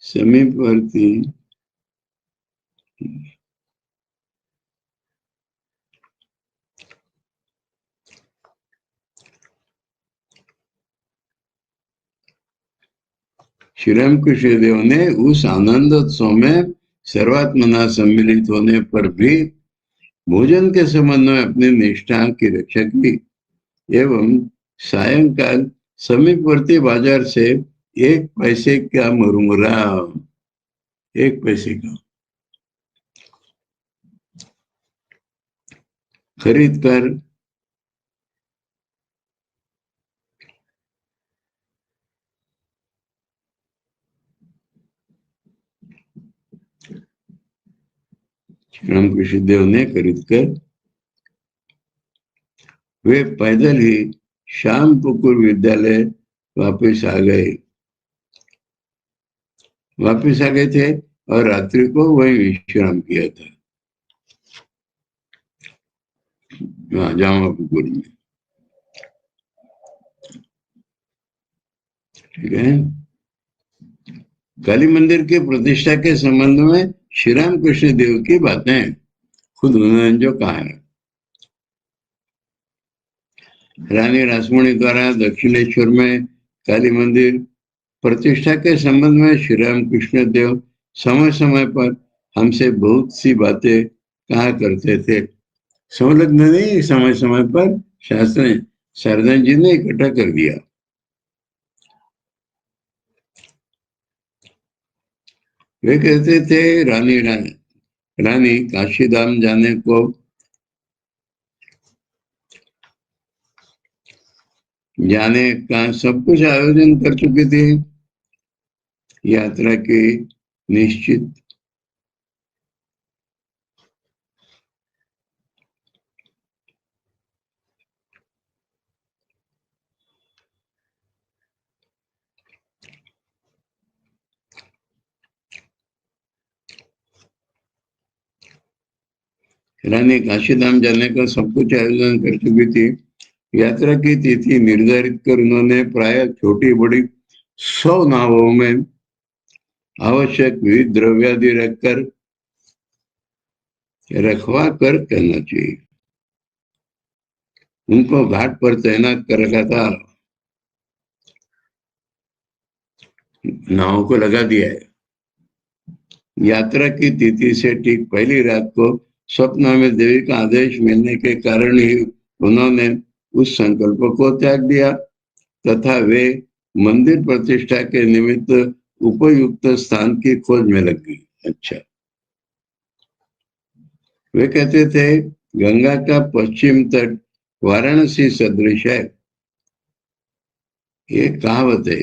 समीपवर्ती श्री रामकृष्ण देव ने उस आनंदोत्सव में सर्वात्मना सम्मिलित होने पर भी भोजन के संबंध में अपनी निष्ठा की रक्षा की एवं सायंकाल समीपवर्ती बाजार से 1 पैसे का मुरमुरा, 1 पैसे का खरीद कर रामकृष्ण देव ने खरीद कर वे पैदल ही शाम पुकुर विद्यालय वापस आ गए थे और रात्रि को वही विश्राम किया था जामा पुकुर में। ठीक है। काली मंदिर की प्रतिष्ठा के संबंध में श्री रामकृष्ण देव की बातें खुद उन्होंने जो कहा है। रानी रासमणी द्वारा दक्षिणेश्वर में काली मंदिर प्रतिष्ठा के संबंध में श्री रामकृष्ण देव समय समय पर हमसे बहुत सी बातें कहा करते थे। संलग्न नहीं, समय समय पर शास्त्री शारदन जी ने इकट्ठा कर दिया। वे कहते थे रानी काशीधाम जाने को जाने का सब कुछ आयोजन कर चुकी थी। यात्रा की निश्चित रानी काशीधाम जाने का सब कुछ आयोजन कर चुकी थी। यात्रा की तिथि निर्धारित कर उन्होंने प्राय छोटी बड़ी 100 नावों में आवश्यक विविध द्रव्यादि रखवा कर कहना चाहिए। उनको घाट पर तैनात कर रखा था, नावों को लगा दिया है। यात्रा की तिथि से ठीक पहली रात को स्वप्न में देवी का आदेश मिलने के कारण ही उन्होंने उस संकल्प को त्याग दिया तथा वे मंदिर प्रतिष्ठा के निमित्त उपयुक्त स्थान की खोज में लग गई। अच्छा, वे कहते थे गंगा का पश्चिम तट वाराणसी सदृश है। ये कहावत है।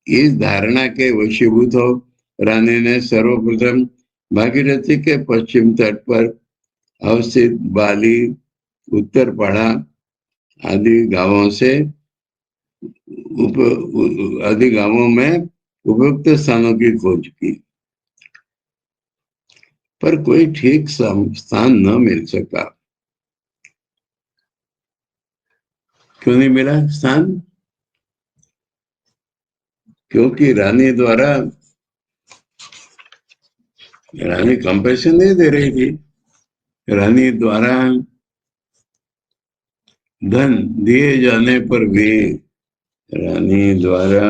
इस धारणा के वशीभूत हो रानी ने सर्वप्रथम भागीरथी के पश्चिम तट पर अवस्थित बाली, उत्तरपाड़ा आदि गांवों में उपयुक्त स्थानों की खोज की, पर कोई ठीक स्थान न मिल सका। क्यों नहीं मिला स्थान? क्योंकि रानी कंपेशन नहीं दे रही थी। रानी द्वारा धन दिए जाने पर भी, रानी द्वारा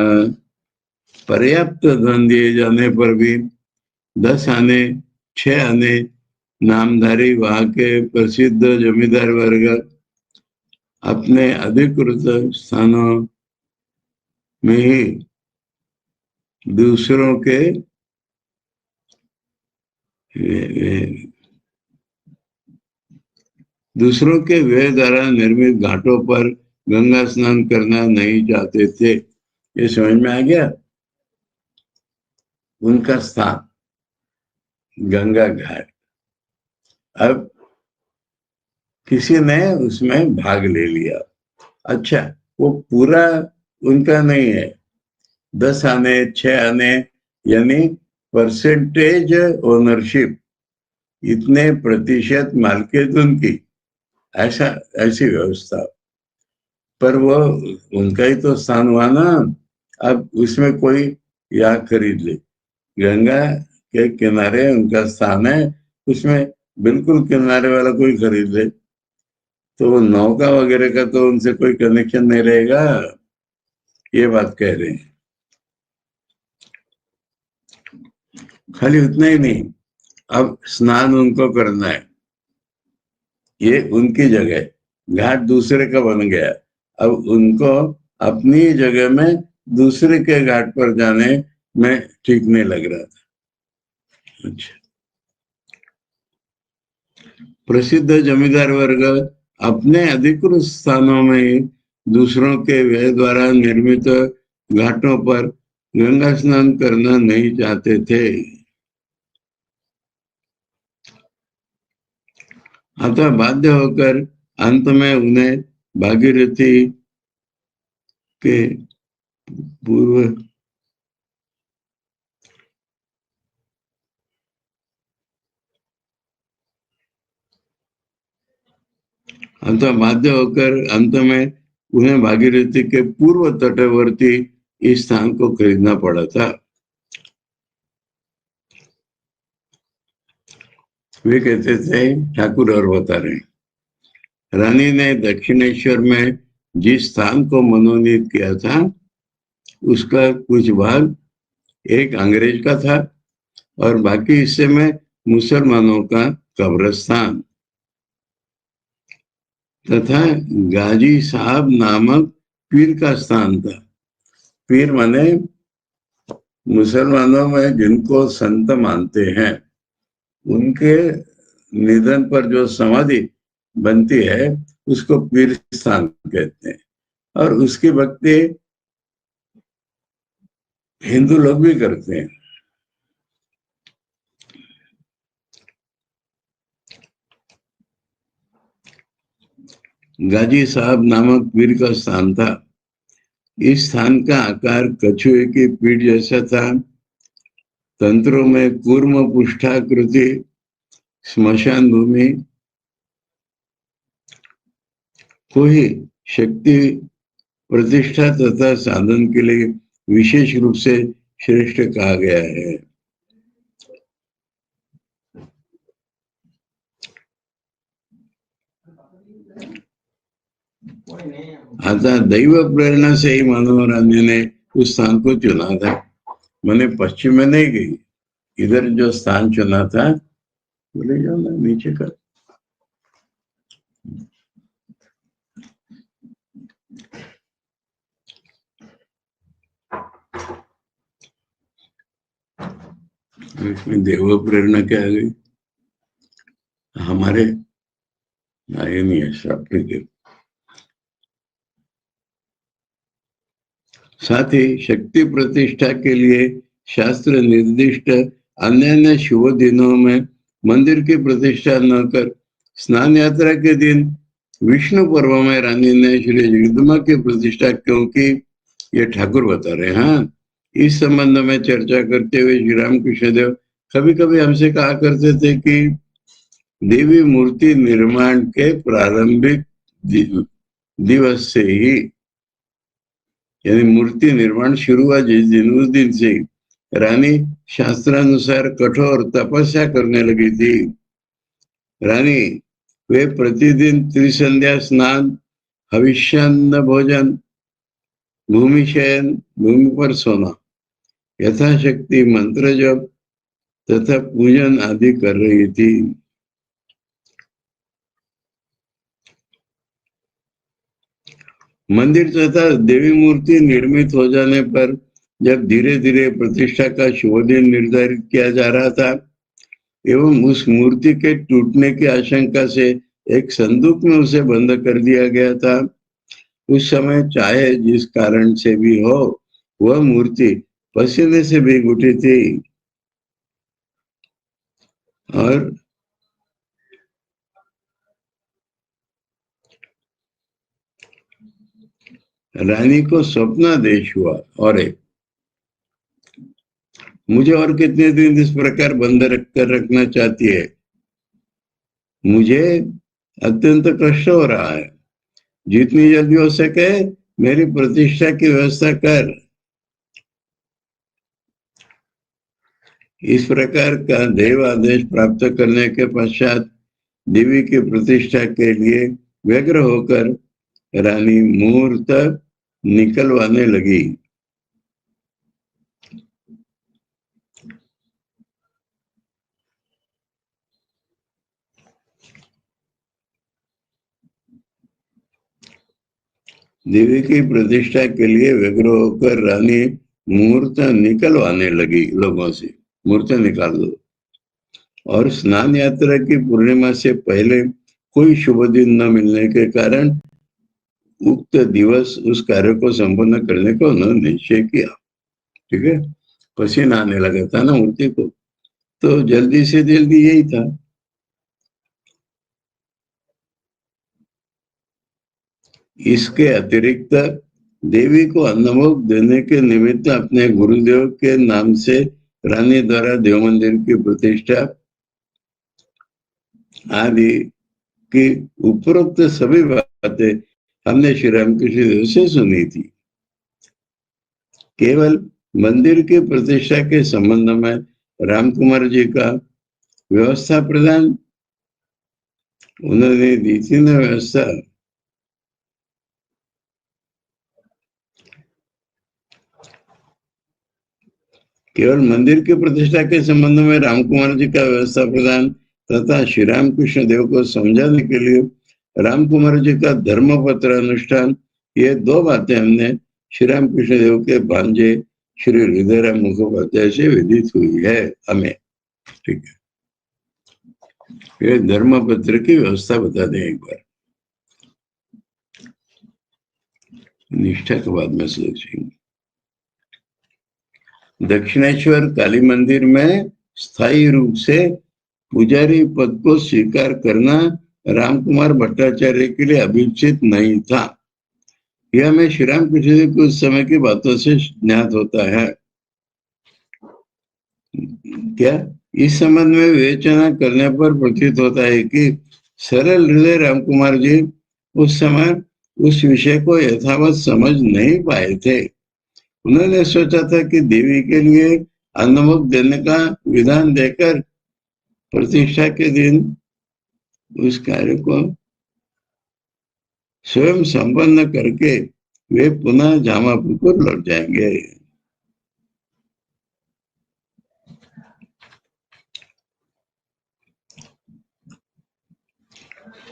पर्याप्त धन दिए जाने पर भी 10 आने 6 आने नामधारी वहां के प्रसिद्ध जमींदार वर्ग अपने अधिकृत स्थानों में ही दूसरों के व्यय द्वारा निर्मित घाटों पर गंगा स्नान करना नहीं चाहते थे। ये समझ में आ गया? उनका स्थान गंगा घाट। अब किसी ने उसमें भाग ले लिया। अच्छा, वो पूरा उनका नहीं है, 10 आने, 6 आने, यानी परसेंटेज ओनरशिप, इतने प्रतिशत मालकियत उनकी, ऐसा ऐसी व्यवस्था। पर वो उनका ही तो स्थान हुआ ना। अब उसमें कोई या खरीद ले, गंगा के किनारे उनका स्थान है, उसमें बिल्कुल किनारे वाला कोई खरीद ले तो वो नौका वगैरह का तो उनसे कोई कनेक्शन नहीं रहेगा। ये बात कह रहे हैं। खाली उतना ही नहीं, अब स्नान उनको करना है, ये उनकी जगह, घाट दूसरे का बन गया। अब उनको अपनी जगह में दूसरे के घाट पर जाने में ठीक नहीं लग रहा था। अच्छा, प्रसिद्ध जमींदार वर्ग अपने अधिकृत स्थानों में दूसरों के व्यय द्वारा निर्मित घाटों पर गंगा स्नान करना नहीं चाहते थे। अतः बाध्य होकर अंत में उन्हें भागीरथी के पूर्व अतः बाध्य होकर अंत में उन्हें भागीरथी के पूर्व तटवर्ती इस स्थान को खरीदना पड़ा था। वे कहते थे, ठाकुर और बता रहे, रानी ने दक्षिणेश्वर में जिस स्थान को मनोनीत किया था उसका कुछ भाग एक अंग्रेज का था और बाकी हिस्से में मुसलमानों का कब्रस्तान तथा गाजी साहब नामक पीर का स्थान था। पीर माने मुसलमानों में जिनको संत मानते हैं, उनके निधन पर जो समाधि बनती है उसको पीर स्थान कहते हैं। और उसकी भक्ति हिंदू लोग भी करते हैं। गाजी साहब नामक पीर का स्थान था। इस स्थान का आकार कछुए की पीठ जैसा था। तंत्रों में कूर्म पुष्ठाकृति स्मशान भूमि को ही शक्ति प्रतिष्ठा तथा साधन के लिए विशेष रूप से श्रेष्ठ कहा गया है। अतः दैव प्रेरणा से ही मानव रानी ने उस स्थान को चुना था। मैंने पश्चिम में नहीं गई, इधर जो स्थान चुना था, बोले जाओ ना नीचे का। इसमें देव प्रेरणा क्या आ गई, हमारे आए नहीं है सब, ठीक है। साथ ही शक्ति प्रतिष्ठा के लिए शास्त्र निर्दिष्ट अन्य अन्य शुभ दिनों में मंदिर की प्रतिष्ठा न कर स्नान यात्रा के दिन विष्णु पर्व में रानी ने श्री जगदम्बा की प्रतिष्ठा क्यों की, ये ठाकुर बता रहे हैं। हाँ, इस संबंध में चर्चा करते हुए श्री रामकृष्ण देव कभी कभी हमसे कहा करते थे कि देवी मूर्ति निर्माण के प्रारंभिक दिवस से ही, यानी मूर्ति निर्माण शुरू हुआ जिस दिन, उस दिन से रानी शास्त्रानुसार कठोर तपस्या करने लगी थी। रानी वे प्रतिदिन त्रिसंध्या स्नान, हविष्यान्न भोजन, भूमि शयन, भूमि पर सोना, यथाशक्ति मंत्र जप तथा पूजन आदि कर रही थी। मंदिर तथा देवी मूर्ति निर्मित हो जाने पर जब धीरे धीरे प्रतिष्ठा का शुभ दिन निर्धारित किया जा रहा था एवं उस मूर्ति के टूटने की आशंका से एक संदूक में उसे बंद कर दिया गया था, उस समय चाहे जिस कारण से भी हो वह मूर्ति पसीने से भीग उठी थी और रानी को स्वप्नादेश हुआ। और एक मुझे और कितने दिन इस प्रकार बंद रख कर रखना चाहती है? मुझे अत्यंत कष्ट हो रहा है। जितनी जल्दी हो सके मेरी प्रतिष्ठा की व्यवस्था कर। इस प्रकार का देव आदेश प्राप्त करने के पश्चात देवी की प्रतिष्ठा के लिए व्यग्र होकर रानी मुहूर्त निकलवाने लगी। देवी की प्रतिष्ठा के लिए व्यग्र होकर रानी मुहूर्त निकलवाने लगी लोगों से, मुहूर्त निकाल दो। और स्नान यात्रा की पूर्णिमा से पहले कोई शुभ दिन न मिलने के कारण उक्त दिवस उस कार्य को संपन्न करने को उन्होंने निश्चय किया। ठीक है, पसीना आने लगा था ना मूर्ति को, तो जल्दी से जल्दी यही था। इसके अतिरिक्त देवी को अन्नभोग देने के निमित्त अपने गुरुदेव के नाम से रानी द्वारा देव मंदिर की प्रतिष्ठा आदि की उपरोक्त सभी बातें हमने श्री रामकृष्ण देव से सुनी थी। केवल मंदिर की प्रतिष्ठा के संबंध में रामकुमार जी का व्यवस्था प्रदान उन्होंने दी थी ना व्यवस्था। केवल मंदिर की प्रतिष्ठा के संबंध में रामकुमार जी का व्यवस्था प्रदान तथा श्री रामकृष्ण देव को समझाने के लिए रामकुमार जी का धर्मपत्र अनुष्ठान, ये दो बातें हमने श्री रामकृष्ण देव के भांजे श्री हृदयराम मुखोपाध्याय से विदित हुई है हमें। ठीक है, ये धर्मपत्र की व्यवस्था बता दें एक बार, निष्ठा के बाद में सोचेंगे। दक्षिणेश्वर काली मंदिर में स्थायी रूप से पुजारी पद को स्वीकार करना रामकुमार भट्टाचार्य के लिए अभिचित नहीं था। यह हमें श्री रामकृष्ण देव के उस समय की बातों से ज्ञात होता है। क्या इस संबंध में विवेचना करने पर प्रतीत होता है कि सरल हृदय रामकुमार जी उस समय उस विषय को यथावत समझ नहीं पाए थे। उन्होंने सोचा था कि देवी के लिए अन्नभोग देने का विधान देकर प्रतिष्ठा के दिन उस कार्य को स्वयं संपन्न करके वे पुनः जामापुर को लौट जाएंगे।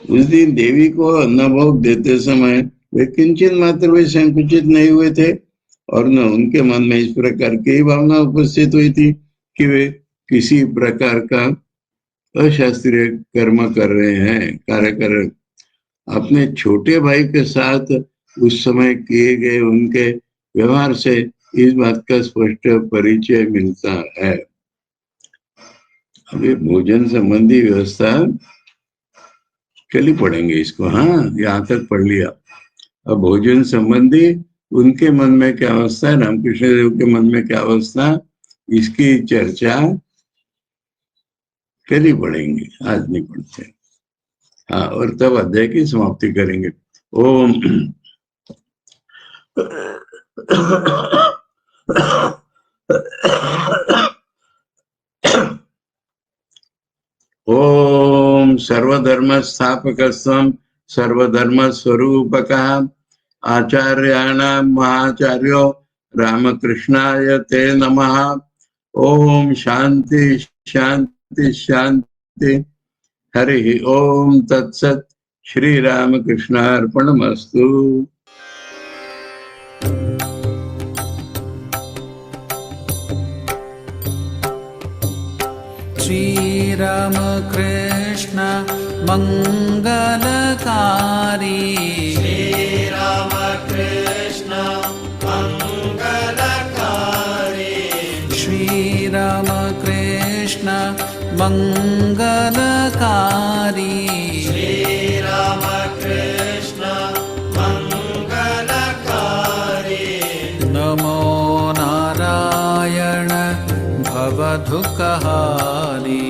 उस दिन देवी को अन्नभोग देते समय वे किंचित मात्र भी संकुचित नहीं हुए थे और न उनके मन में इस प्रकार की भावना उपस्थित हुई थी कि वे किसी प्रकार का अशास्त्रीय कर्म कर रहे हैं, कार्य कर रहे। अपने छोटे भाई के साथ उस समय किए गए उनके व्यवहार से इस बात का स्पष्ट परिचय मिलता है। अभी भोजन संबंधी व्यवस्था चली पड़ेंगे इसको, हाँ यहाँ तक पढ़ लिया। अब भोजन संबंधी उनके मन में क्या अवस्था है, रामकृष्ण देव के मन में क्या अवस्था, इसकी चर्चा चली पड़ेंगे, आज नहीं पढ़ते। हाँ, और तब अध्याय की समाप्ति करेंगे। ओम ओम सर्वधर्म स्थापकस्त्वं सर्वधर्म स्वरूपकः आचार्याणां महाचार्यो रामकृष्णाय ते नमः। ओम शांति शांति शांति। हरि ओम तत्सत। श्री रामकृष्णार्पणमस्तु। श्री रामकृष्ण मंगलकारी। श्री रामकृष्ण मंगलकारी। श्री रामकृष्ण मंगलकारी। श्री रामकृष्ण मंगलकारी। नमो नारायण भवदुःखहारी